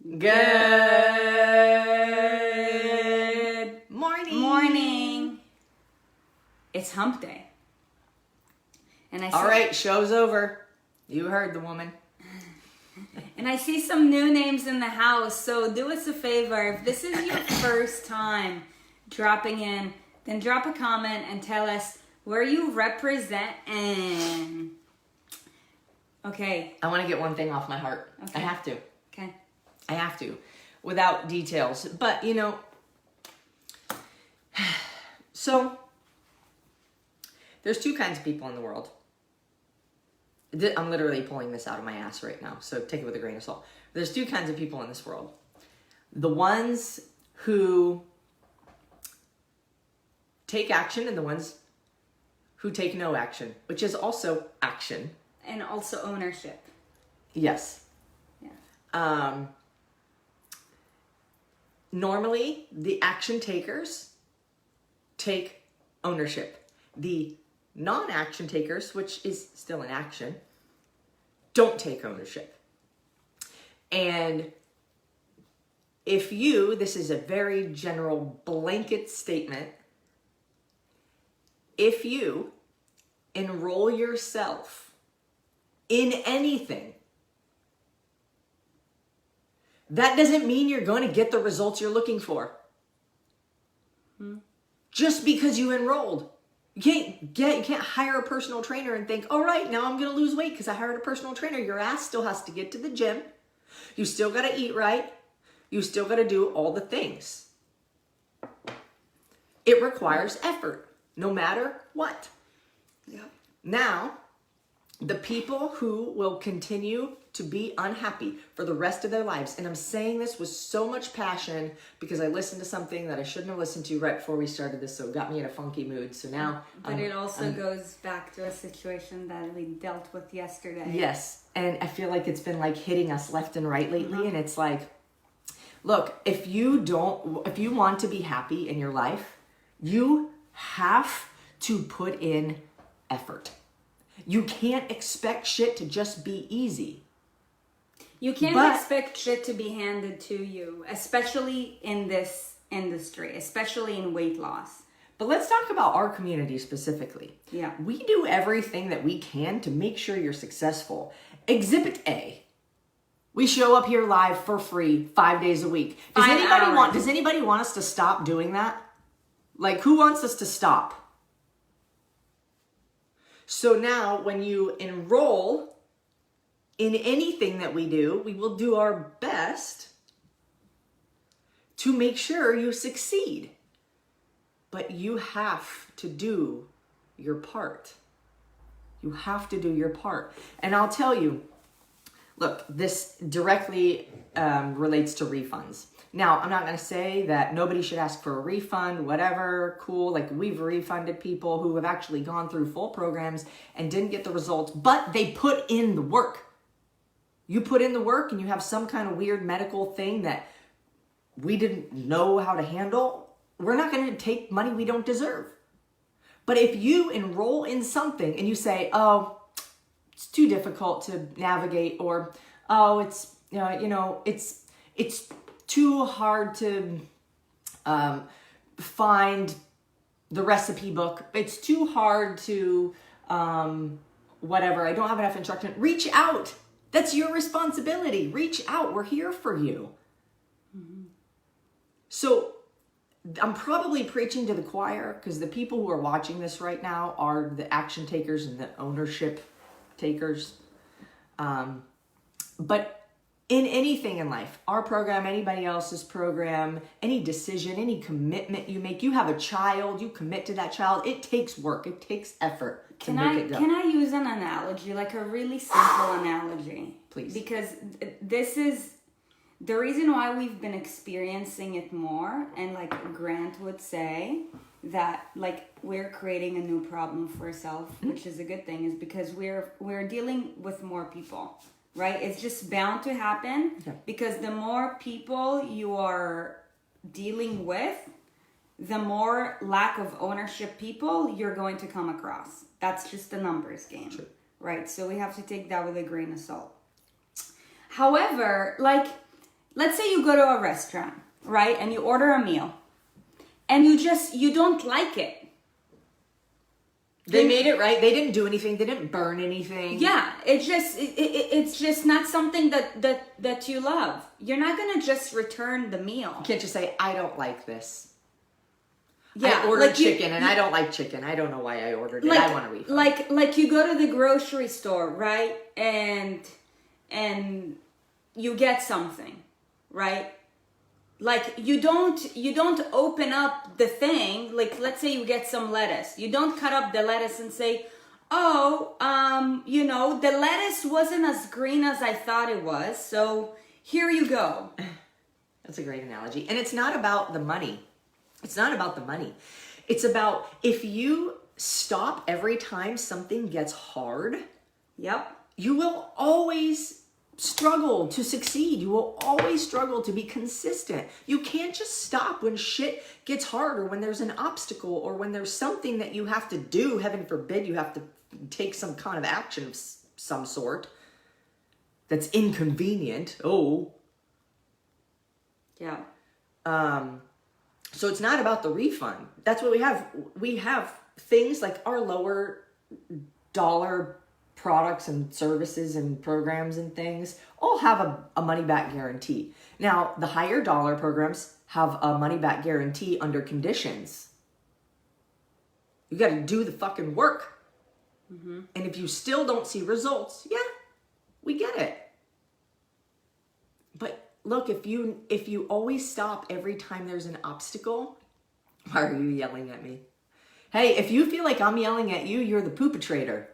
Good morning. It's hump day. And All right, show's over. You heard the woman. And I see some new names in the house, so do us a favor. If this is your first time dropping in, then drop a comment and tell us where you represent. Okay. I want to get one thing off my heart. Okay. I have to. Okay. I have to. Without details. But, so there's two kinds of people in the world. I'm literally pulling this out of my ass right now, so take it with a grain of salt. There's two kinds of people in this world. The ones who take action and the ones who take no action, which is also action. And also ownership. Yes. Yeah. Normally, the action takers take ownership. The non-action takers, which is still an action, don't take ownership. And if this is a very general blanket statement, if you enroll yourself in anything, that doesn't mean you're going to get the results you're looking for. Just because you enrolled. You can't hire a personal trainer and think, all right, now I'm going to lose weight because I hired a personal trainer. Your ass still has to get to the gym. You still got to eat right. You still got to do all the things. It requires effort, no matter what. Yeah. Now, the people who will continue to be unhappy for the rest of their lives, and I'm saying this with so much passion because I listened to something that I shouldn't have listened to right before we started this, so it got me in a funky mood. So now... But it also goes back to a situation that we dealt with yesterday. Yes, and I feel like it's been like hitting us left and right lately, and it's like, look, if you want to be happy in your life, you have to put in effort. You can't expect shit to just be easy. You can't expect shit to be handed to you, especially in this industry, especially in weight loss. But let's talk about our community specifically. Yeah. We do everything that we can to make sure you're successful. Exhibit A. We show up here live for free 5 days a week. Does anybody want us to stop doing that? Like, who wants us to stop? So now when you enroll in anything that we do, we will do our best to make sure you succeed. But you have to do your part. You have to do your part. And I'll tell you, look, this directly relates to refunds. Now, I'm not going to say that nobody should ask for a refund, whatever, cool. Like, we've refunded people who have actually gone through full programs and didn't get the results, but they put in the work. You put in the work and you have some kind of weird medical thing that we didn't know how to handle, we're not going to take money we don't deserve. But if you enroll in something and you say, oh, it's too difficult to navigate, or, oh, it's too hard to find the recipe book. It's too hard to whatever. I don't have enough instruction. Reach out. That's your responsibility. Reach out. We're here for you. Mm-hmm. So I'm probably preaching to the choir because the people who are watching this right now are the action takers and the ownership takers. But in anything in life, our program, anybody else's program, any decision, any commitment you make, you have a child, you commit to that child, it takes work, it takes effort to make it go. Can I use an analogy, like a really simple analogy? Please. Because this is the reason why we've been experiencing it more, and like Grant would say that like we're creating a new problem for ourselves, which is a good thing, is because we're dealing with more people. Right? It's just bound to happen because the more people you are dealing with, the more lack of ownership people you're going to come across. That's just the numbers game. Sure. Right? So we have to take that with a grain of salt. However, like, let's say you go to a restaurant, right? And you order a meal and you don't like it. They made it right. They didn't do anything. They didn't burn anything. Yeah, it's just not something that you love. You're not gonna just return the meal. You can't just say, I don't like this. Yeah, I ordered like chicken and I don't like chicken. I don't know why I ordered it. Like, I want a refund. Like you go to the grocery store, right? And you get something, right? Like you don't open up the thing. Like let's say you get some lettuce. You don't cut up the lettuce and say, "Oh, the lettuce wasn't as green as I thought it was. So here you go." That's a great analogy. And it's not about the money. It's not about the money. It's about if you stop every time something gets hard, Yep. you will always struggle to succeed. You will always struggle to be consistent. You can't just stop when shit gets hard or when there's an obstacle or when there's something that you have to do. Heaven forbid you have to take some kind of action of some sort that's inconvenient. Yeah. So it's not about the refund. That's what we have. We have things like our lower dollar products and services and programs and things all have a money back guarantee. Now, the higher dollar programs have a money back guarantee under conditions. You got to do the fucking work. Mm-hmm. And if you still don't see results, yeah, we get it. But look, if you always stop every time there's an obstacle, why are you yelling at me? Hey, if you feel like I'm yelling at you, you're the poopatrator.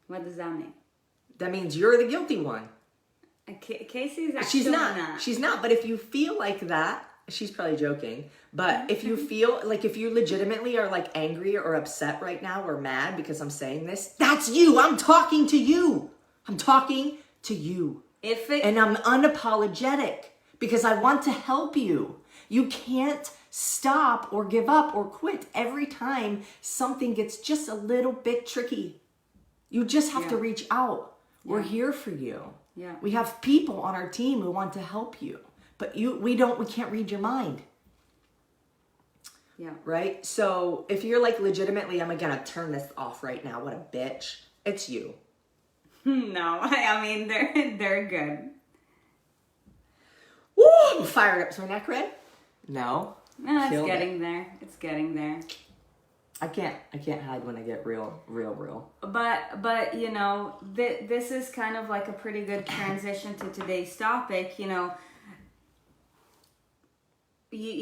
What does that mean? That means you're the guilty one. Casey's actually She's not. She's not. But if you feel like that, she's probably joking. But if you feel like if you legitimately are like angry or upset right now or mad because I'm saying this, that's you. I'm talking to you. I'm talking to you. And I'm unapologetic because I want to help you. You can't stop or give up or quit every time something gets just a little bit tricky. You just have to reach out. We're here for you. Yeah. We have people on our team who want to help you, but we can't read your mind. Yeah. Right? So if you're like legitimately, I'm gonna turn this off right now. What a bitch. It's you. No, I mean they're good. Woo! I'm fired up. Is my neck red? No. No, it's getting there. It's getting there. I can't hide when I get real. But this is kind of like a pretty good transition to today's topic. You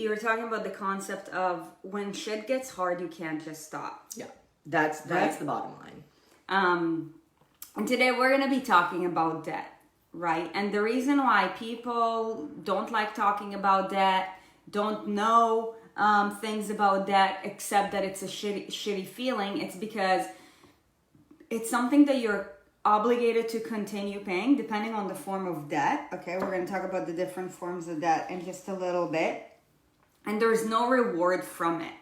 were talking about the concept of when shit gets hard, you can't just stop. Yeah, that's the bottom line. And today we're gonna be talking about debt, right? And the reason why people don't like talking about debt, don't know things about debt, except that it's a shitty feeling, it's because it's something that you're obligated to continue paying depending on the form of debt. Okay, we're going to talk about the different forms of debt in just a little bit. And there's no reward from it,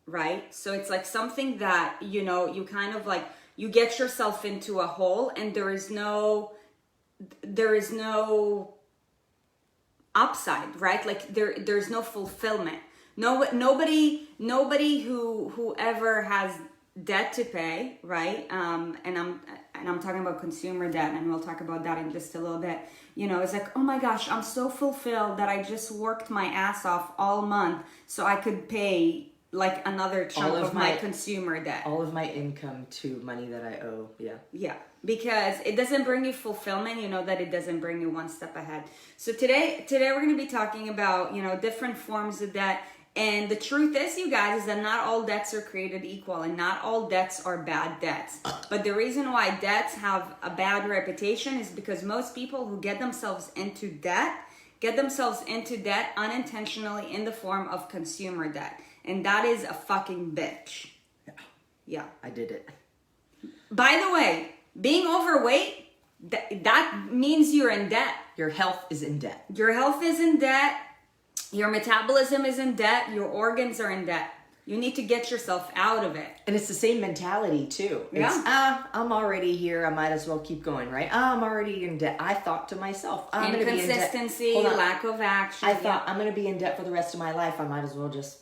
right? So it's like something that, you kind of like, you get yourself into a hole and there is no upside, right? Like there's no fulfillment. Nobody who ever has debt to pay, right? And I'm talking about consumer debt, and we'll talk about that in just a little bit. It's like, oh my gosh, I'm so fulfilled that I just worked my ass off all month so I could pay like another chunk of my consumer debt. All of my income to money that I owe. Yeah. Yeah. Because it doesn't bring you fulfillment, that it doesn't bring you one step ahead. So today we're going to be talking about, different forms of debt. And the truth is, you guys, is that not all debts are created equal and not all debts are bad debts. But the reason why debts have a bad reputation is because most people who get themselves into debt unintentionally in the form of consumer debt. And that is a fucking bitch. Yeah. I did it. By the way, being overweight, that means you're in debt. Your health is in debt. Your health is in debt. Your metabolism is in debt. Your organs are in debt. You need to get yourself out of it. And it's the same mentality too. It's, I'm already here. I might as well keep going, right? I'm already in debt. I thought to myself, I'm going to be in debt. Inconsistency, lack of action. I thought, I'm going to be in debt for the rest of my life. I might as well just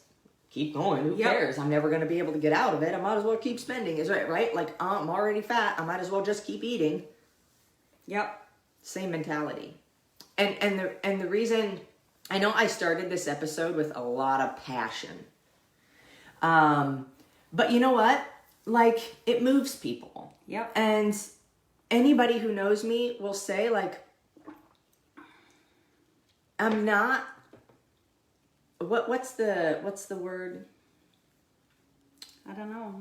keep going. Who cares? I'm never going to be able to get out of it. I might as well keep spending. Is right? Like, I'm already fat. I might as well just keep eating. Yep. Same mentality. And the reason, I know I started this episode with a lot of passion. But you know what? Like, it moves people. Yep. And anybody who knows me will say, like, I'm not, what's the word? I don't know.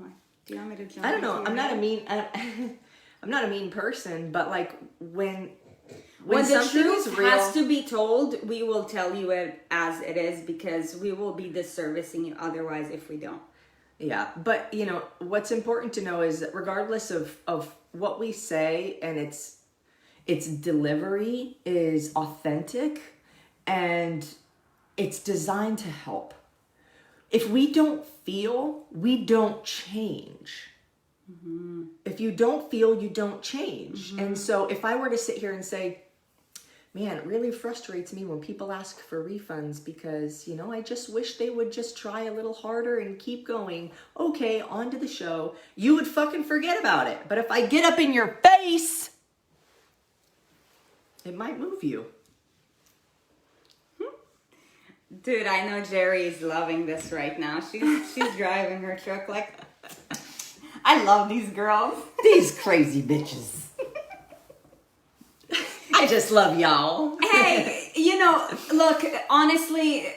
Do you want me to jump? I don't know. I'm not a mean person, but like when the truth has to be told, we will tell you it as it is, because we will be disservicing you otherwise if we don't. Yeah, but you know, what's important to know is that regardless of what we say, and its delivery is authentic and it's designed to help. If we don't feel, we don't change. Mm-hmm. If you don't feel, you don't change. Mm-hmm. And so if I were to sit here and say, man, it really frustrates me when people ask for refunds because, you know, I just wish they would just try a little harder and keep going. Okay, on to the show. You would fucking forget about it. But if I get up in your face, it might move you. Dude, I know Jerry is loving this right now. She's driving her truck like, I love these girls. These crazy bitches. I just love y'all. Hey, you know, look, honestly,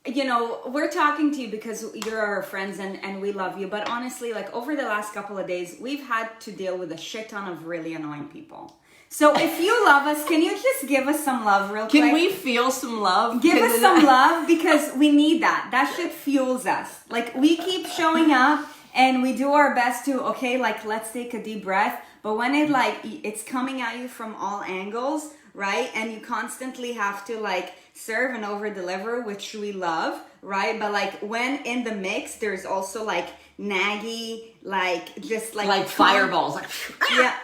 you know, we're talking to you because you're our friends and we love you. But honestly, like over the last couple of days, we've had to deal with a shit ton of really annoying people. So if you love us, can you just give us some love real quick? Can we feel some love? Give us some love because we need that. That shit fuels us. Like we keep showing up and we do our best to, okay, like let's take a deep breath. But when it's coming at you from all angles, right? And you constantly have to like serve and over deliver, which we love, right? But like when in the mix, there's also like naggy, like just like fireballs. Like, yeah.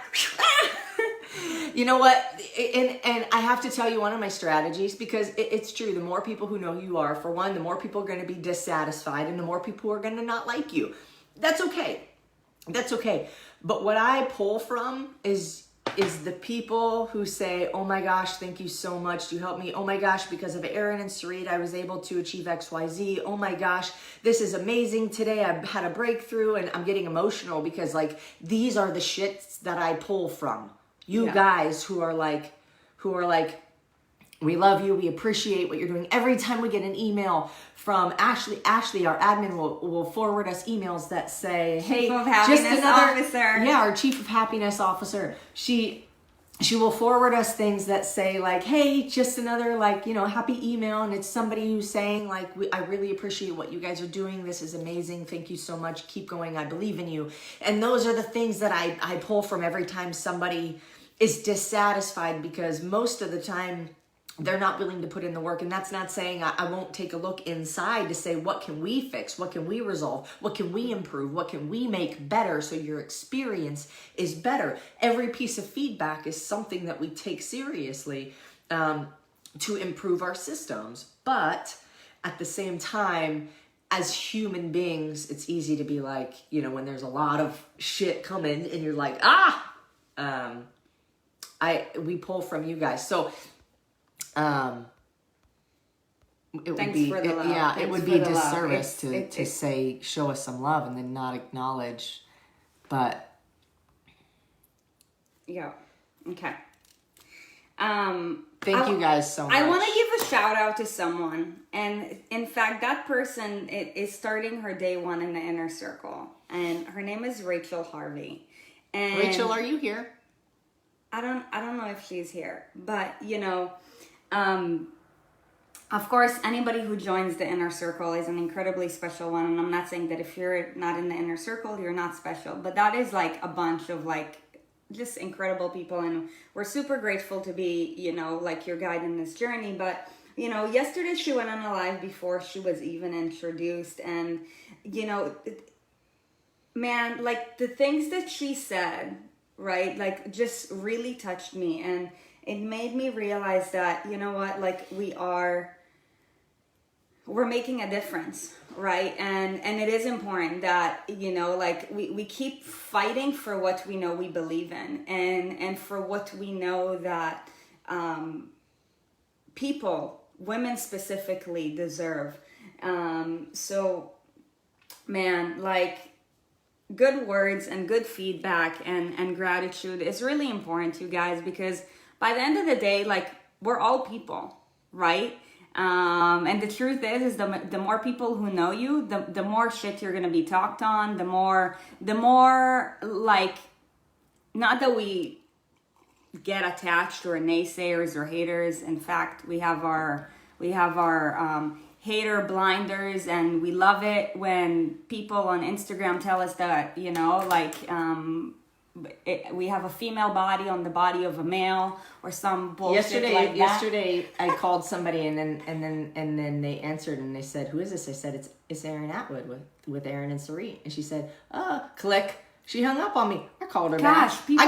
You know what? And I have to tell you one of my strategies, because it's true. The more people who know who you are, for one, the more people are going to be dissatisfied and the more people are going to not like you. That's okay. That's okay. But what I pull from is the people who say, oh my gosh, thank you so much. You helped me. Oh my gosh, because of Erin and Sarit, I was able to achieve XYZ. Oh my gosh, this is amazing. Today I had a breakthrough, and I'm getting emotional because like these are the shits that I pull from. You guys who are like, we love you. We appreciate what you're doing. Every time we get an email from Ashley, our admin will forward us emails that say, hey, just another officer. Yeah, our chief of happiness officer. She will forward us things that say like, hey, just another like, you know, happy email. And it's somebody who's saying like, I really appreciate what you guys are doing. This is amazing. Thank you so much. Keep going. I believe in you. And those are the things that I pull from every time somebody is dissatisfied, because most of the time they're not willing to put in the work. And that's not saying I won't take a look inside to say, what can we fix? What can we resolve? What can we improve? What can we make better so your experience is better? Every piece of feedback is something that we take seriously to improve our systems. But at the same time, as human beings, it's easy to be like, you know, when there's a lot of shit coming and you're like, we pull from you guys. So, it would be, it would be a disservice to say, show us some love and then not acknowledge, but. Yeah. Okay. Thank you guys so much. I want to give a shout out to someone. And in fact, that person is starting her day one in the inner circle. And her name is Rachel Harvey. And Rachel, are you here? I don't know if she's here, but you know, of course, anybody who joins the inner circle is an incredibly special one. And I'm not saying that if you're not in the inner circle, you're not special, but that is like a bunch of like just incredible people. And we're super grateful to be, you know, like your guide in this journey. But yesterday she went on a live before she was even introduced, and man, like the things that she said, right, like just really touched me, and it made me realize that, you know what, like we're making a difference, right? And it is important that, like we keep fighting for what we know we believe in, and for what we know that people, women specifically, deserve. So man, like, good words and good feedback and gratitude is really important, you guys, because by the end of the day, like, we're all people, right? And the truth is the more people who know you, the more shit you're gonna be talked on, the more like, not that we get attached or naysayers or haters. In fact, we have our hater blinders, and we love it when people on Instagram tell us that, we have a female body on the body of a male, or some bullshit like that. Yesterday I called somebody, and then they answered, and they said, "Who is this?" I said, "It's Erin Atwood with Erin and Sarit." And she said, click. She hung up on me. I called her back. I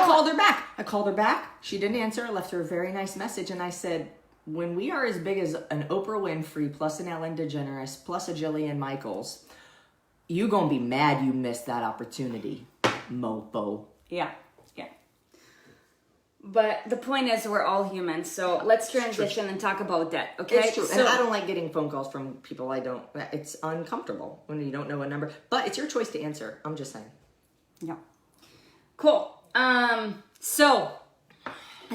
called her back. She didn't answer. I left her a very nice message, and I said, when we are as big as an Oprah Winfrey, plus an Ellen DeGeneres, plus a Jillian Michaels, you gonna be mad you missed that opportunity, mopo. Yeah. But the point is, we're all humans, so let's transition and talk about debt, okay? It's true, and I don't like getting phone calls from people it's uncomfortable when you don't know a number, but it's your choice to answer. I'm just saying. Yeah. Cool. So,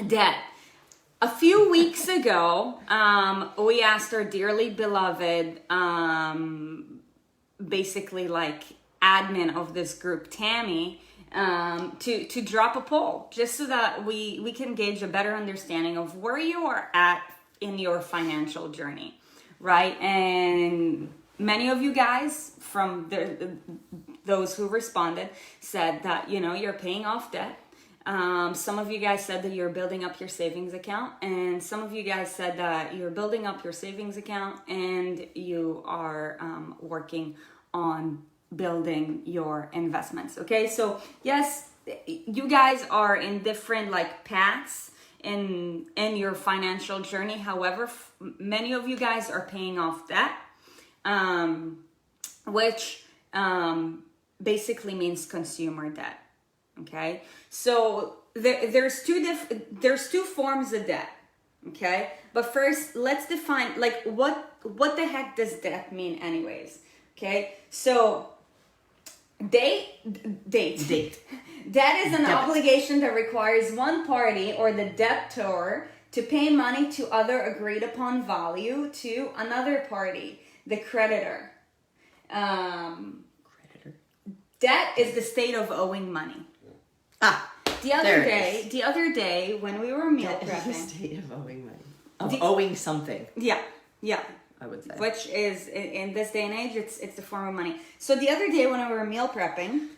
debt. A few weeks ago, we asked our dearly beloved, basically like admin of this group, Tammy, to drop a poll, just so that we can gauge a better understanding of where you are at in your financial journey, right? And many of you guys, from those who responded, said that, you're paying off debt. Some of you guys said that you're building up your savings account, and some of you guys said that you're building up your savings account and you are working on building your investments. Okay, so yes, you guys are in different like paths in your financial journey. However, many of you guys are paying off debt, which basically means consumer debt. Okay, so there's two forms of debt. Okay, but first let's define, like, what the heck does debt mean anyways? Okay, so date. Debt is an obligation that requires one party or the debtor to pay money to other agreed upon value to another party, the creditor. Debt is the state of owing money. The other day when we were meal prepping, the state of owing money, owing something. Yeah. I would say, which is in this day and age, it's the form of money. So the other day when we were meal prepping,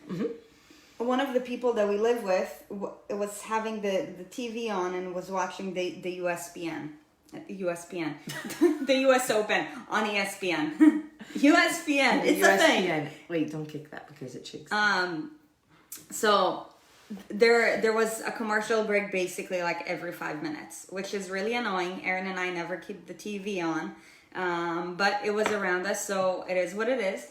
one of the people that we live with was having the TV on and was watching the USPN, the US Open on ESPN. USPN, it's a thing. Wait, don't kick that because it shakes. So there was a commercial break basically like every 5 minutes, which is really annoying. Erin and I never keep the TV on, but it was around us, so it is what it is.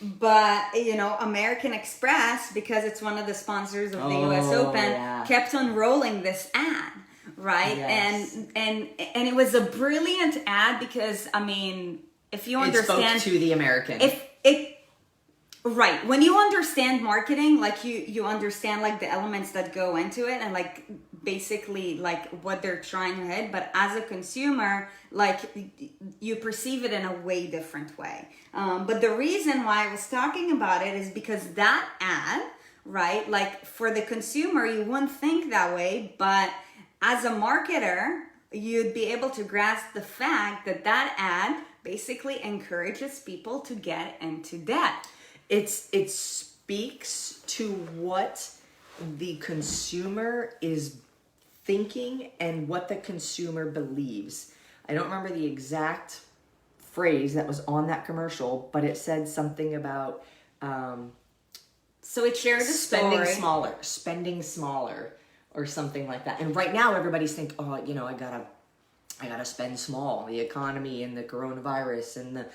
But American Express, because it's one of the sponsors of the US Open, kept on rolling this ad, right? Yes. And it was a brilliant ad because, I mean, if you understand, it spoke to the American. Right. When you understand marketing, like you understand like the elements that go into it and like basically like what they're trying to hit. But as a consumer, like you perceive it in a way different way. But the reason why I was talking about it is because that ad, right? Like for the consumer, you wouldn't think that way. But as a marketer, you'd be able to grasp the fact that that ad basically encourages people to get into debt. It speaks to what the consumer is thinking and what the consumer believes. I don't remember the exact phrase that was on that commercial, but it said something about So it shared a spending story. spending smaller, or something like that. And right now, everybody's thinking, oh, you know, I gotta spend small. The economy and the coronavirus and the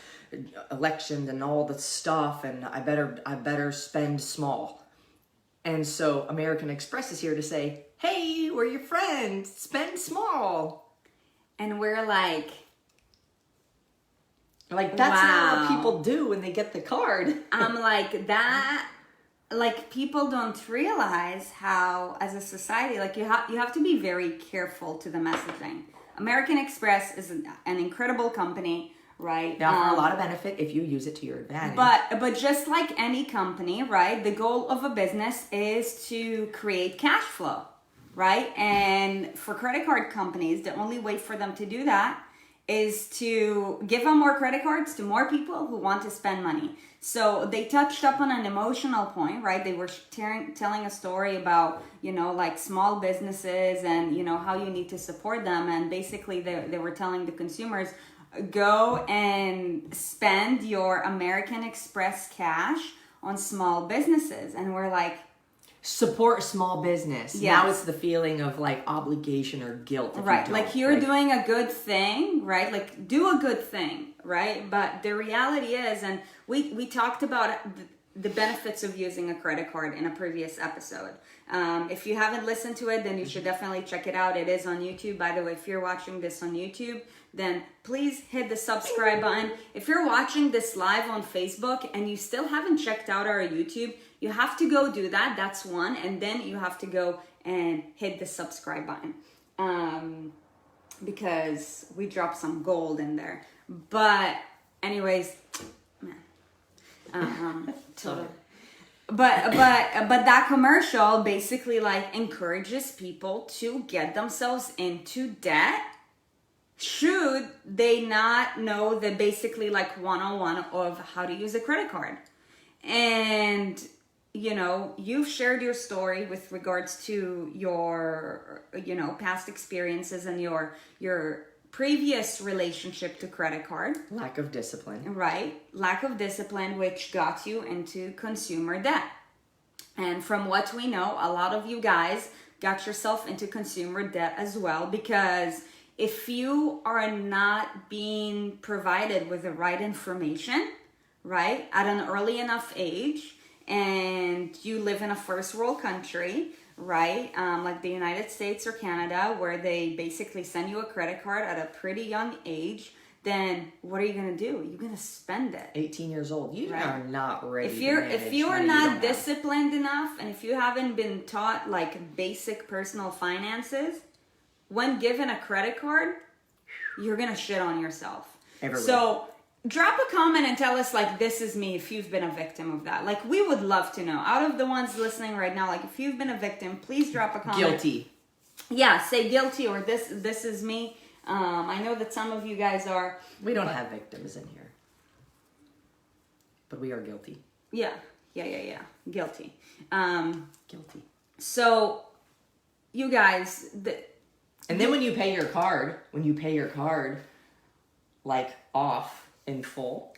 elections and all the stuff, and I better spend small. And so American Express is here to say, hey, we're your friends. Spend small. And we're like, Like, that's not what wow. people do when they get the card. I'm like, that, like, people don't realize how, as a society, like, you have to be very careful to the messaging. American Express is an incredible company, right? They offer a lot of benefit if you use it to your advantage. But just like any company, right, the goal of a business is to create cash flow, right? And for credit card companies, the only way for them to do that is to give them more credit cards to more people who want to spend money. So they touched up on an emotional point, right? They were telling a story about, you know, like small businesses and, you know, how you need to support them. And basically they were telling the consumers, go and spend your American Express cash on small businesses. And we're like, support small business. Yes. Now it's the feeling of like obligation or guilt. If right, you don't, like you're right? doing a good thing, right? Like do a good thing, right? But the reality is, and we talked about the benefits of using a credit card in a previous episode. If you haven't listened to it, then you should definitely check it out. It is on YouTube. By the way, if you're watching this on YouTube, then please hit the subscribe button. If you're watching this live on Facebook and you still haven't checked out our YouTube, you have to go do that. That's one. And then you have to go and hit the subscribe button. Because we dropped some gold in there. But anyways, man. Totally. But that commercial basically like encourages people to get themselves into debt should they not know the basically like 101 of how to use a credit card. And you know, you've shared your story with regards to your, you know, past experiences and your previous relationship to credit card. Lack of discipline. Right. Lack of discipline, which got you into consumer debt. And from what we know, a lot of you guys got yourself into consumer debt as well, because if you are not being provided with the right information, right, at an early enough age, and you live in a first world country, right, like the United States or Canada, where they basically send you a credit card at a pretty young age, then what are you going to do? You're going to spend it. 18 years old. You right? are not ready. If you're money not disciplined enough, and if you haven't been taught like basic personal finances, when given a credit card, you're going to shit on yourself. Everywhere. So drop a comment and tell us, like, this is me, if you've been a victim of that. Like, we would love to know. Out of the ones listening right now, like, if you've been a victim, please drop a comment. Guilty. Yeah, say guilty, or this is me. I know that some of you guys are. We don't have victims in here. But we are guilty. Yeah. Guilty. Guilty. So, you guys... And then when you pay your card, like, off in full,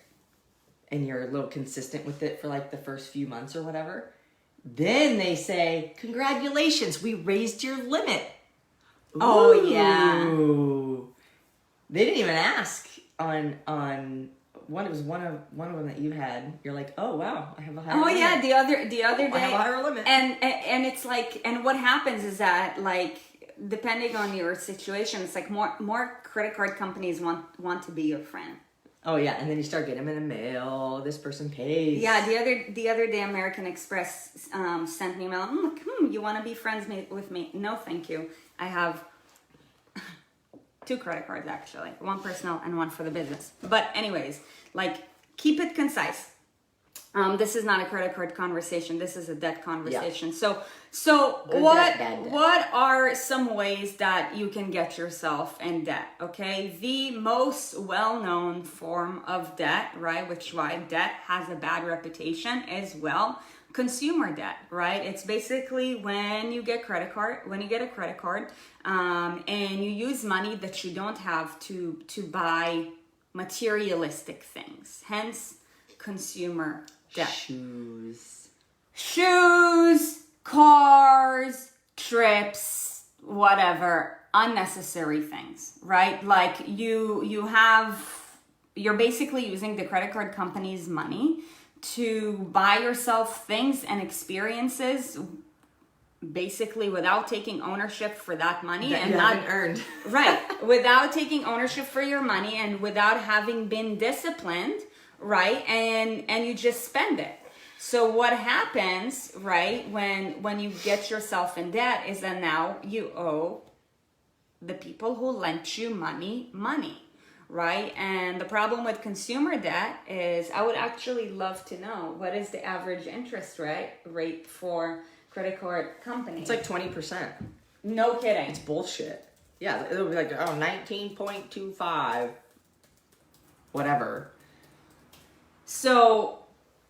and you're a little consistent with it for like the first few months or whatever, then they say, congratulations, we raised your limit. Oh, yeah. They didn't even ask on one. It was one of them that you had. You're like, oh wow, I have a higher limit. Yeah, the other day I have a higher limit. And it's like, and what happens is that, like, depending on your situation, it's like more credit card companies want to be your friend. Oh yeah, and then you start getting them in the mail. This person pays. Yeah, the other day, American Express sent me an email. I'm like, you want to be friends with me? No, thank you. I have 2 credit cards, actually. One personal and one for the business. But anyways, like, keep it concise. This is not a credit card conversation. This is a debt conversation. Yeah. So Good what debt, bad debt. what are some ways that you can get yourself in debt? Okay, the most well-known form of debt, right, which why debt has a bad reputation, is consumer debt, right? It's basically when you get a credit card, and you use money that you don't have to buy materialistic things. Hence, consumer debt. Shoes, cars, trips, whatever, unnecessary things, right? Like you're basically using the credit card company's money to buy yourself things and experiences basically without taking ownership for that money that and you not haven't earned. Right, without taking ownership for your money and without having been disciplined, right? And you just spend it. So what happens, right, when you get yourself in debt is that now you owe the people who lent you money, right? And the problem with consumer debt is, I would actually love to know, what is the average interest rate for credit card companies? It's like 20%. No kidding. It's bullshit. Yeah, it'll be like 19.25, whatever. So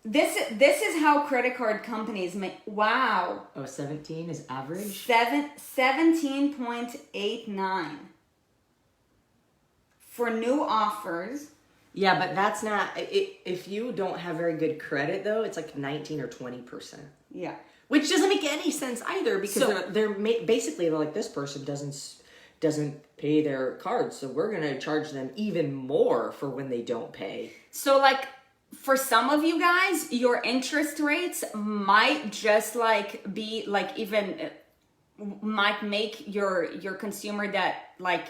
this is how credit card companies make. Wow. Oh, 17 is average? 17.89 for new offers. Yeah, but that's not, if you don't have very good credit though, it's like 19 or 20%. Yeah. Which doesn't make any sense either, because they're basically like, this person doesn't pay their cards, so we're going to charge them even more for when they don't pay. So like, for some of you guys, your interest rates might just like be like even might make your consumer debt like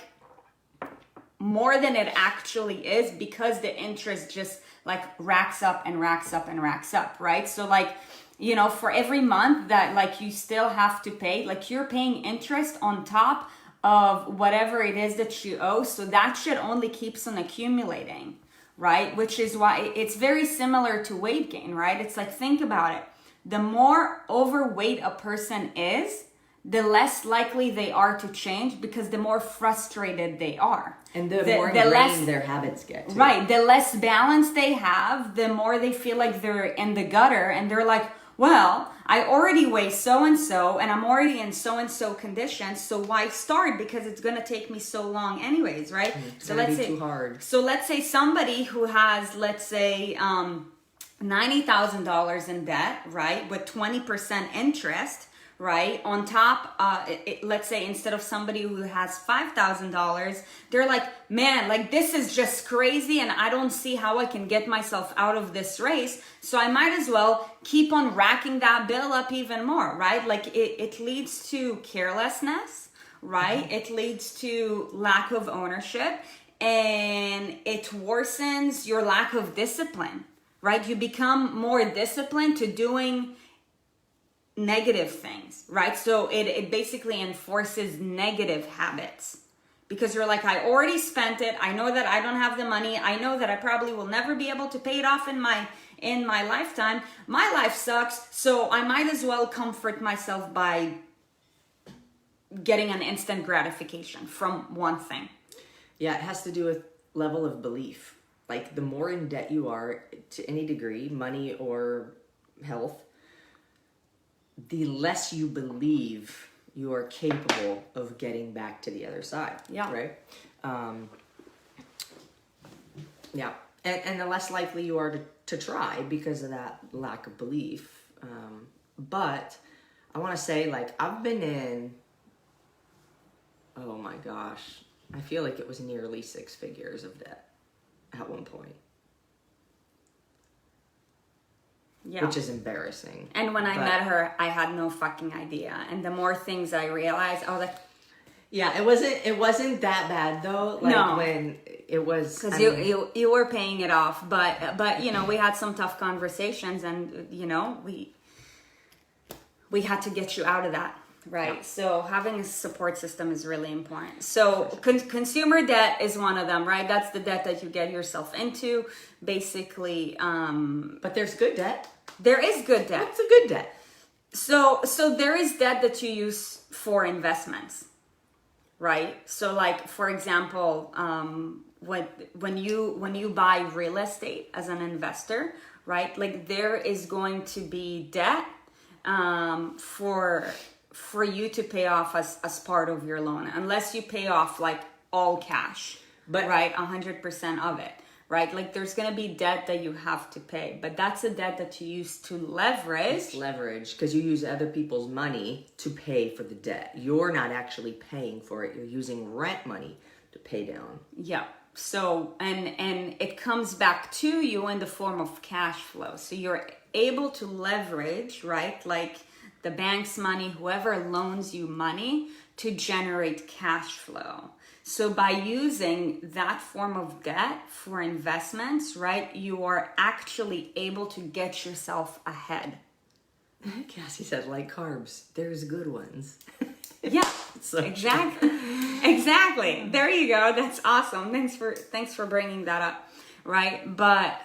more than it actually is, because the interest just like racks up and racks up and racks up, right? So like, you know, for every month that like you still have to pay, like you're paying interest on top of whatever it is that you owe. So that shit only keeps on accumulating, right? Which is why it's very similar to weight gain, right? It's like, think about it. The more overweight a person is, the less likely they are to change, because the more frustrated they are. And the more ingrained their habits get. Too. Right. The less balance they have, the more they feel like they're in the gutter, and they're like, well, I already weigh so-and-so and I'm already in so-and-so conditions, so why start? Because it's going to take me so long anyways, right? So let's say too hard. So let's say somebody who has, let's say, $90,000 in debt, right, with 20% interest, right, on top, let's say instead of somebody who has $5,000, they're like, man, like this is just crazy and I don't see how I can get myself out of this race, so I might as well keep on racking that bill up even more, right? Like it leads to carelessness, right? Mm-hmm. It leads to lack of ownership, and it worsens your lack of discipline, right? You become more disciplined to doing negative things, right? So it basically enforces negative habits, because you're like, I already spent it. I know that I don't have the money. I know that I probably will never be able to pay it off in my lifetime. My life sucks, so I might as well comfort myself by getting an instant gratification from one thing. Yeah, it has to do with level of belief. Like, the more in debt you are to any degree, money or health, the less you believe you are capable of getting back to the other side. Yeah. Right? Yeah. And the less likely you are to try because of that lack of belief. But I want to say, like, I've been in, oh my gosh, I feel like it was nearly 6 figures of debt at one point. Yeah. Which is embarrassing. And when I met her, I had no fucking idea. And the more things I realized, I was like, yeah, it wasn't that bad though. Like, no. When it was, because you were paying it off, but you know, we had some tough conversations, and you know, we had to get you out of that, Right. Yeah. So having a support system is really important. So consumer debt is one of them, right? That's the debt that you get yourself into. Basically, But there's good debt. there is good debt. What's a good debt? So there is debt that you use for investments, right? So like, for example, when you buy real estate as an investor, right? Like there is going to be debt for you to pay off as part of your loan, unless you pay off like all cash, But right, 100% of it, right? Like there's gonna be debt that you have to pay, but that's a debt that you use to leverage. it's leverage because you use other people's money to pay for the debt. You're not actually paying for it. You're using rent money to pay down. Yeah. So and it comes back to you in the form of cash flow. So you're able to leverage, right? Like the bank's money, whoever loans you money, to generate cash flow. So by using that form of debt for investments, right, you are actually able to get yourself ahead. Cassie said, like carbs, there's good ones. Yeah, So exactly. Exactly. There you go. That's awesome. Thanks for bringing that up, right? But,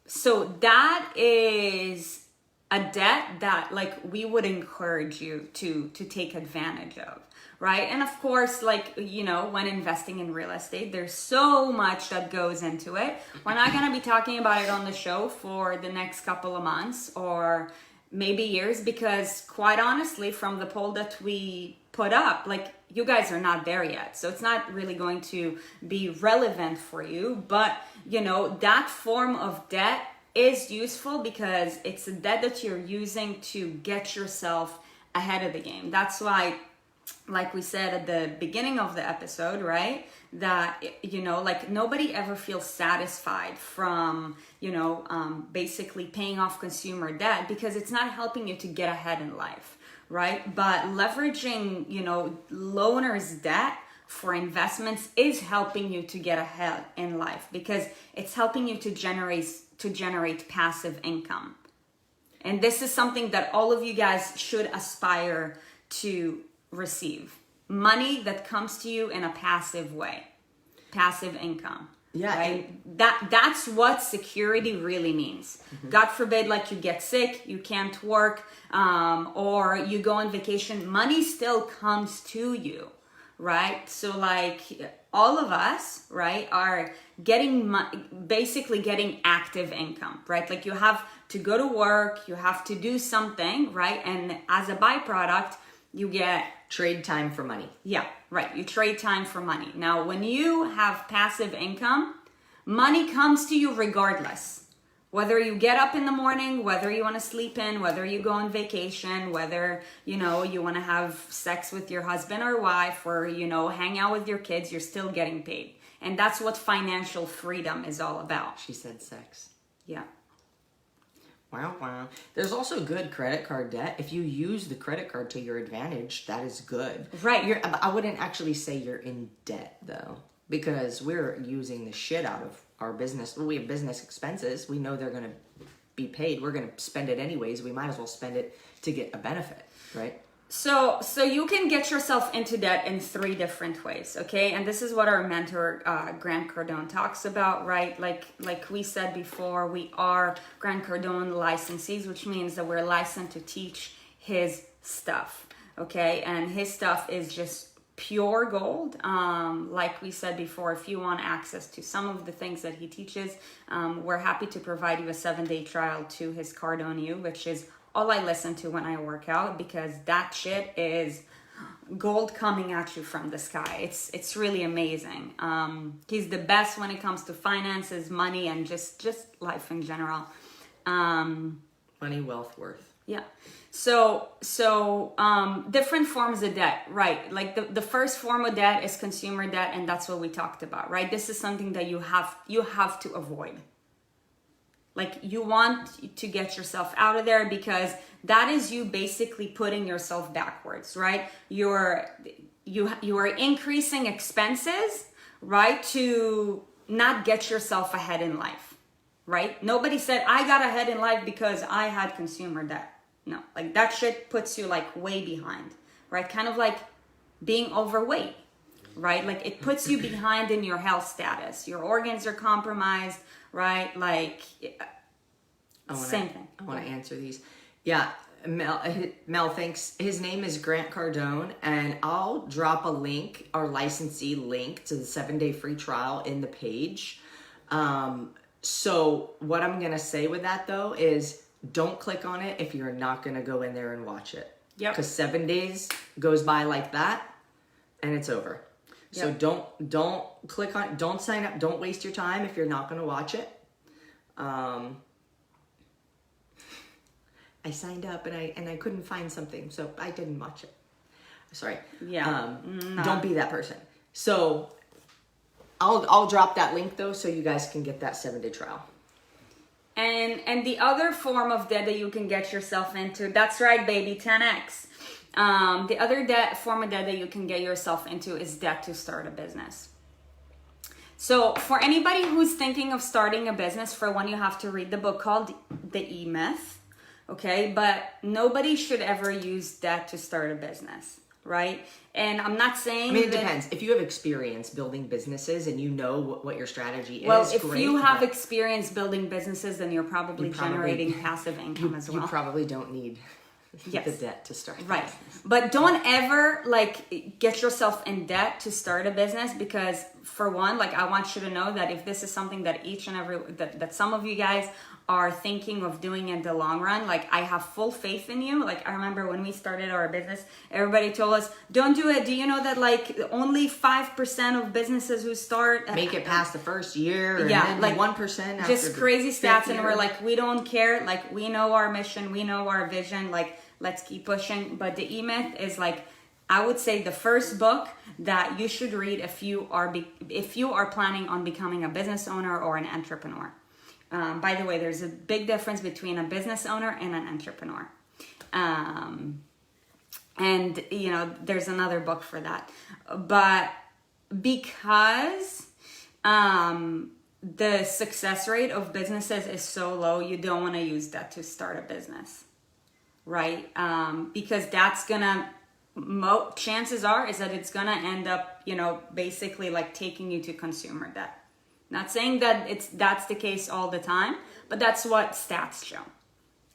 so that is a debt that like we would encourage you to take advantage of, right? And of course, like, when investing in real estate, there's so much that goes into it. We're not going to be talking about it on the show for the next couple of months or maybe years, because quite honestly, from the poll that we put up, like you guys are not there yet. So it's not really going to be relevant for you, but that form of debt is useful because it's a debt that you're using to get yourself ahead of the game. That's why, like we said at the beginning of the episode, right, that like nobody ever feels satisfied from basically paying off consumer debt, because it's not helping you to get ahead in life, right? But leveraging loaners debt for investments is helping you to get ahead in life, because it's helping you to generate passive income. And this is something that all of you guys should aspire to receive. Money that comes to you in a passive way. Passive income. Yeah. Right? That's what security really means. Mm-hmm. God forbid, like you get sick, you can't work, or you go on vacation, money still comes to you, right? So like all of us, right, are basically getting active income, right? Like you have to go to work, you have to do something, right? And as a byproduct, you get trade time for money. Yeah, right. You trade time for money. Now, when you have passive income, money comes to you regardless. Whether you get up in the morning, whether you want to sleep in, whether you go on vacation, whether, you want to have sex with your husband or wife, or, hang out with your kids, you're still getting paid. And that's what financial freedom is all about. She said sex. Yeah. Wow. There's also good credit card debt. If you use the credit card to your advantage, that is good. Right. I wouldn't actually say you're in debt, though, because we're using the shit out of our business. We have business expenses. We know they're going to be paid. We're going to spend it anyways. We might as well spend it to get a benefit, right? So you can get yourself into debt in 3 different ways, okay? And this is what our mentor, Grant Cardone, talks about, right? Like we said before, we are Grant Cardone licensees, which means that we're licensed to teach his stuff, okay? And his stuff is just pure gold. Like we said before, if you want access to some of the things that he teaches, we're happy to provide you a 7-day trial to his Cardone U, which is all I listen to when I work out, because that shit is gold coming at you from the sky. It's really amazing. He's the best when it comes to finances, money, and just life in general. Money, wealth, worth. Yeah. So different forms of debt, right? Like the first form of debt is consumer debt, and that's what we talked about, right? This is something that you have to avoid. Like you want to get yourself out of there, because that is you basically putting yourself backwards, right? You are increasing expenses, right, to not get yourself ahead in life, right? Nobody said I got ahead in life because I had consumer debt. No, like that shit puts you like way behind, right? Kind of like being overweight, right? Like it puts you behind in your health status. Your organs are compromised, right? Like same thing. I want to answer these. Yeah, Mel, thanks. His name is Grant Cardone, and I'll drop a link, our licensee link to the 7-day free trial in the page. So what I'm going to say with that though is don't click on it if you're not going to go in there and watch it. Yep. Because 7 days goes by like that and it's over. So don't click on it. Don't sign up. Don't waste your time if you're not going to watch it. I signed up and I couldn't find something, so I didn't watch it. Sorry. Yeah. Don't be that person. So I'll drop that link though, so you guys can get that 7-day trial. And the other form of debt that you can get yourself into, that's right, baby, 10x. The other form of debt that you can get yourself into is debt to start a business. So for anybody who's thinking of starting a business, for one, you have to read the book called The E-Myth, okay? But nobody should ever use debt to start a business, right? And I'm not saying it depends. If you have experience building businesses and you know what your strategy is, well, if you have experience building businesses, then you're probably generating passive income as well. You probably don't need the debt to start. Right. But don't ever like get yourself in debt to start a business, because for one, like I want you to know that if this is something that that some of you guys are thinking of doing in the long run, like I have full faith in you. Like I remember when we started our business, everybody told us, don't do it. Do you know that like only 5% of businesses who start make it past the first year? And yeah, then like 1% just crazy stats. And year. we're like, we don't care. Like we know our mission, we know our vision, like let's keep pushing. But the E-Myth is like, I would say the first book that you should read if you are planning on becoming a business owner or an entrepreneur. By the way, there's a big difference between a business owner and an entrepreneur. And, you know, there's another book for that. But because the success rate of businesses is so low, you don't want to use that to start a business, right? Because that's going to, chances are is that it's going to end up, you know, basically like taking you to consumer debt. Not saying that that's the case all the time, but that's what stats show,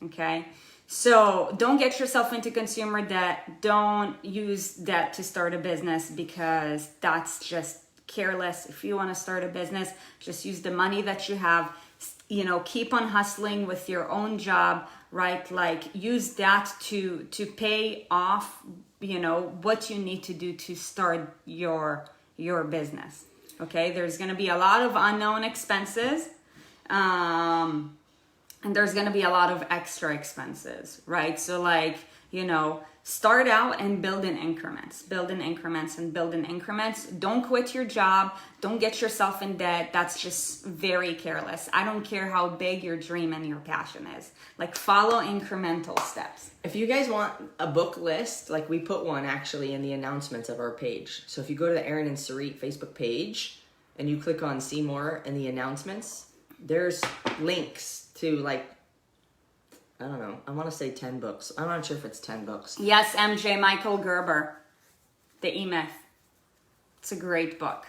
okay? So don't get yourself into consumer debt. Don't use debt to start a business, because that's just careless. If you want to start a business, just use the money that you have, you know, keep on hustling with your own job, right? Like use that to pay off, you know, what you need to do to start your business. Okay, there's going to be a lot of unknown expenses, and there's going to be a lot of extra expenses, right? So like, you know, start out and build in increments. Don't quit your job. Don't get yourself in debt. That's just very careless. I don't care how big your dream and your passion is. Like follow incremental steps. If you guys want a book list, like we put one actually in the announcements of our page. So if you go to the Erin and Sarit Facebook page and you click on see more in the announcements, there's links to like, I don't know, I want to say 10 books. I'm not sure if it's 10 books. Yes, MJ, Michael Gerber, The E-Myth. It's a great book.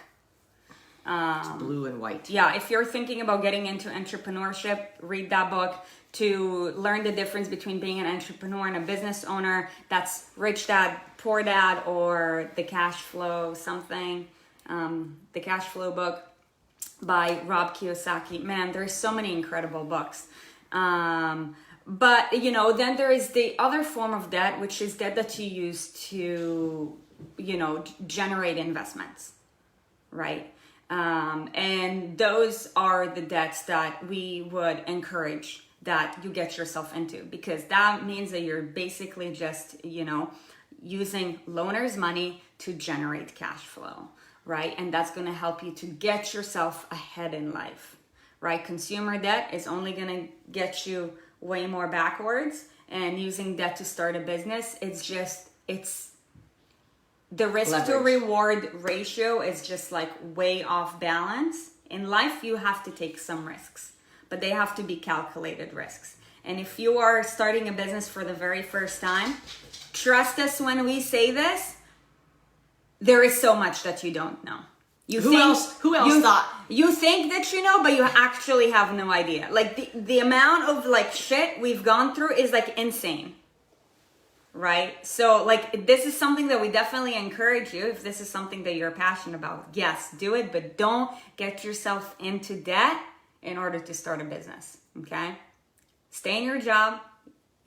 It's blue and white. Yeah, if you're thinking about getting into entrepreneurship, read that book to learn the difference between being an entrepreneur and a business owner. That's Rich Dad, Poor Dad, or The Cash Flow something. The Cash Flow book by Rob Kiyosaki. Man, there's so many incredible books. But, you know, then there is the other form of debt, which is debt that you use to, you know, generate investments, right? And those are the debts that we would encourage that you get yourself into, because that means that you're basically just, you know, using loaners' money to generate cash flow, right? And that's going to help you to get yourself ahead in life, right? Consumer debt is only going to get you way more backwards, and using debt to start a business, it's the risk to reward ratio is just like way off balance. In life, you have to take some risks, but they have to be calculated risks. And if you are starting a business for the very first time, trust us when we say this, there is so much that you don't know. Who else thought? You think that you know, but you actually have no idea. Like the amount of like shit we've gone through is like insane. Right? So like this is something that we definitely encourage you. If this is something that you're passionate about, yes, do it, but don't get yourself into debt in order to start a business. Okay? Stay in your job,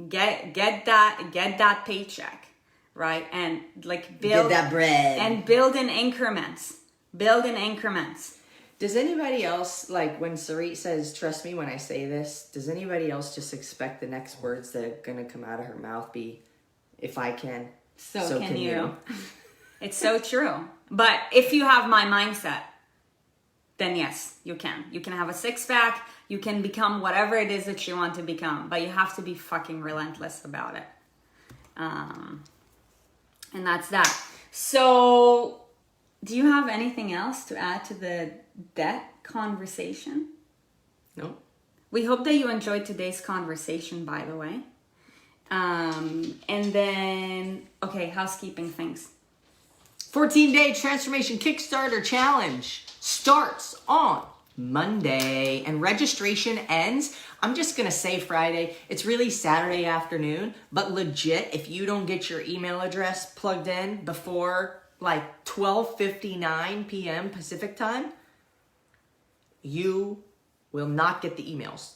get that paycheck, right? And like build get that bread. And build in increments. Build in increments. Does anybody else, like when Sarit says, trust me when I say this, does anybody else just expect the next words that are going to come out of her mouth be, if I can, so can you? It's so true. But if you have my mindset, then yes, you can. You can have a six-pack. You can become whatever it is that you want to become. But you have to be fucking relentless about it. And that's that. So, do you have anything else to add to the debt conversation? No. We hope that you enjoyed today's conversation, by the way. And then, okay, housekeeping things. 14-day transformation Kickstarter challenge starts on Monday and registration ends, I'm just going to say Friday. It's really Saturday afternoon, but legit, if you don't get your email address plugged in before like 12:59 p.m. Pacific time, you will not get the emails.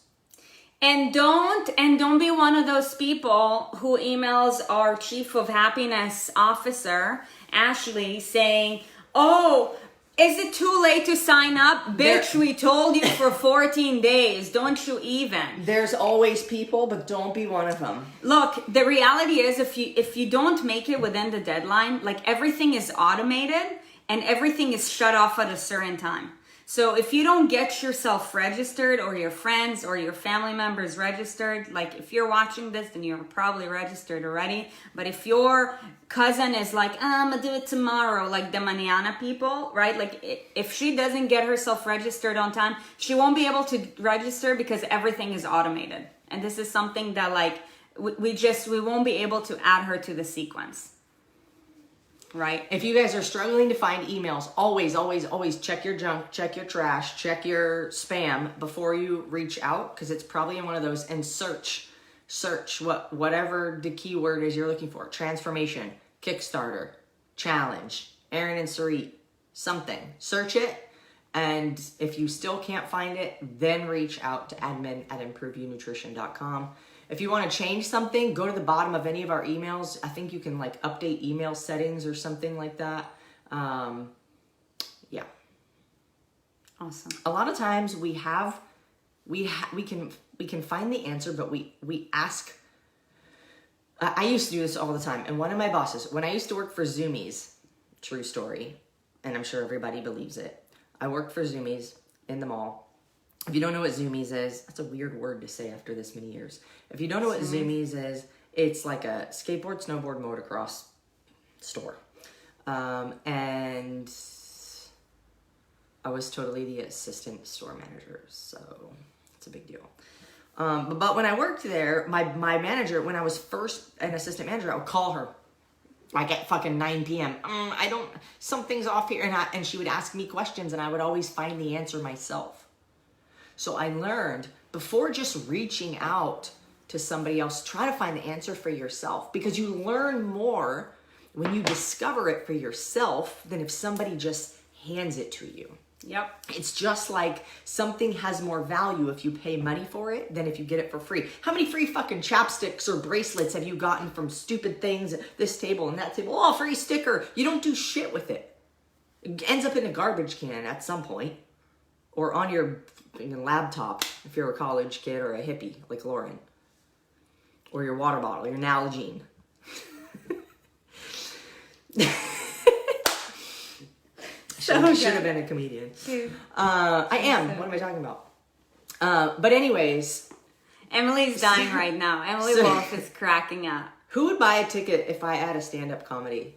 And don't be one of those people who emails our chief of happiness officer, Ashley, saying, "Oh, is it too late to sign up? Bitch, we told you for 14 days. Don't you even?" There's always people, but don't be one of them. Look, the reality is if you don't make it within the deadline, like everything is automated and everything is shut off at a certain time. So if you don't get yourself registered or your friends or your family members registered, like if you're watching this, then you're probably registered already. But if your cousin is like, I'm gonna do it tomorrow, like the mañana people, right? Like if she doesn't get herself registered on time, she won't be able to register because everything is automated. And this is something that like, we won't be able to add her to the sequence. Right. If you guys are struggling to find emails, always check your junk, check your trash, check your spam before you reach out, because it's probably in one of those, and search whatever the keyword is you're looking for. Transformation, Kickstarter, challenge, Erin and Sarit, something. Search it, and if you still can't find it, then reach out to admin@improveyonutrition.com. If you want to change something, go to the bottom of any of our emails. I think you can like update email settings or something like that. Yeah. Awesome. A lot of times we can find the answer, but we ask. I used to do this all the time. And one of my bosses, when I used to work for Zoomies, true story, and I'm sure everybody believes it. I worked for Zoomies in the mall. If you don't know what Zoomies is, that's a weird word to say after this many years. If you don't know what Zoomies is, it's like a skateboard, snowboard, motocross store. And I was totally the assistant store manager, so it's a big deal. But when I worked there, my manager, when I was first an assistant manager, I would call her like at fucking 9 p.m. Something's off here. And she would ask me questions, and I would always find the answer myself. So I learned, before just reaching out to somebody else, try to find the answer for yourself, because you learn more when you discover it for yourself than if somebody just hands it to you. Yep. It's just like something has more value if you pay money for it than if you get it for free. How many free fucking chapsticks or bracelets have you gotten from stupid things at this table and that table? Oh, free sticker. You don't do shit with it. It ends up in a garbage can at some point, or on your laptop if you're a college kid or a hippie like Lauren, or your water bottle, your Nalgene. Should have been a comedian. I am. What am I talking about? But anyways, Emily's dying right now. Emily Wolf is cracking up. Who would buy a ticket if I had a stand-up comedy?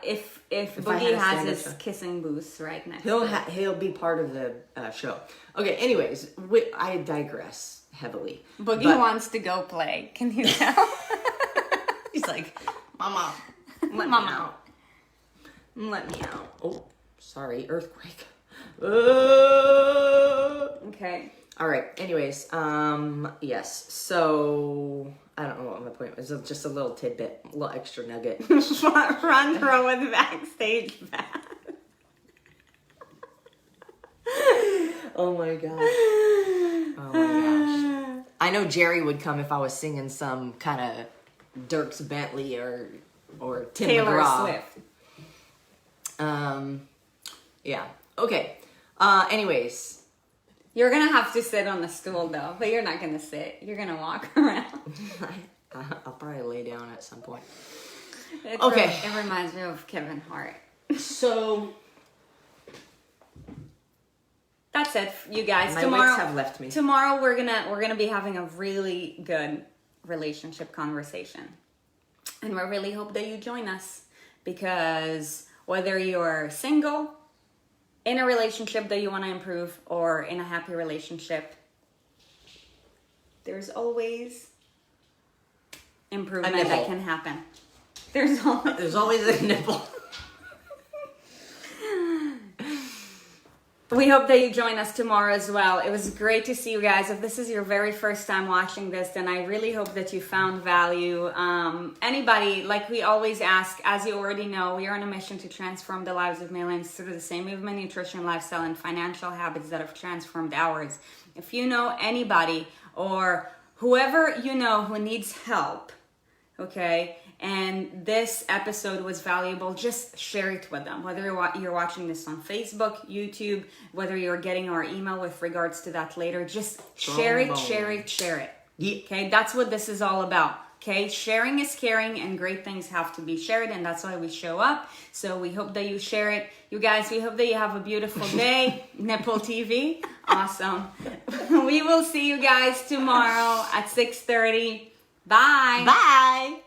If Boogie has his kissing booth right next, he'll be part of the show. Okay. Anyways, I digress heavily. Boogie But wants to go play. Can you tell? he's like, Mama, let me Mama. out. Let me out. Oh, sorry, earthquake. Okay. All right. Anyways, yes. So I don't know what my point was. Just a little tidbit, a little extra nugget. Front row with backstage pass. Oh my god. Oh my gosh. I know Jerry would come if I was singing some kind of Dierks Bentley or Tim Taylor McGraw. Swift. Yeah. Okay. Anyways. You're gonna have to sit on the stool though, but you're not gonna sit. You're gonna walk around. I'll probably lay down at some point. Okay. It reminds me of Kevin Hart. So that's it, you guys. my Tomorrow wits have left me. Tomorrow we're gonna be having a really good relationship conversation, and we really hope that you join us, because whether you're single, in a relationship that you want to improve, or in a happy relationship, there's always improvement that can happen. There's always a nipple. We hope that you join us tomorrow as well. It was great to see you guys. If this is your very first time watching this, then I really hope that you found value. Anybody, like we always ask, as you already know, we are on a mission to transform the lives of millions through the same movement, nutrition, lifestyle, and financial habits that have transformed ours. If you know anybody or whoever you know who needs help, okay, and this episode was valuable, just share it with them. Whether you're watching this on Facebook, YouTube, whether you're getting our email with regards to that later, just share it. Yeah. Okay, that's what this is all about. Okay, sharing is caring, and great things have to be shared, and that's why we show up. So we hope that you share it. You guys, we hope that you have a beautiful day. Nipple TV, awesome. We will see you guys tomorrow at 6:30. Bye. Bye.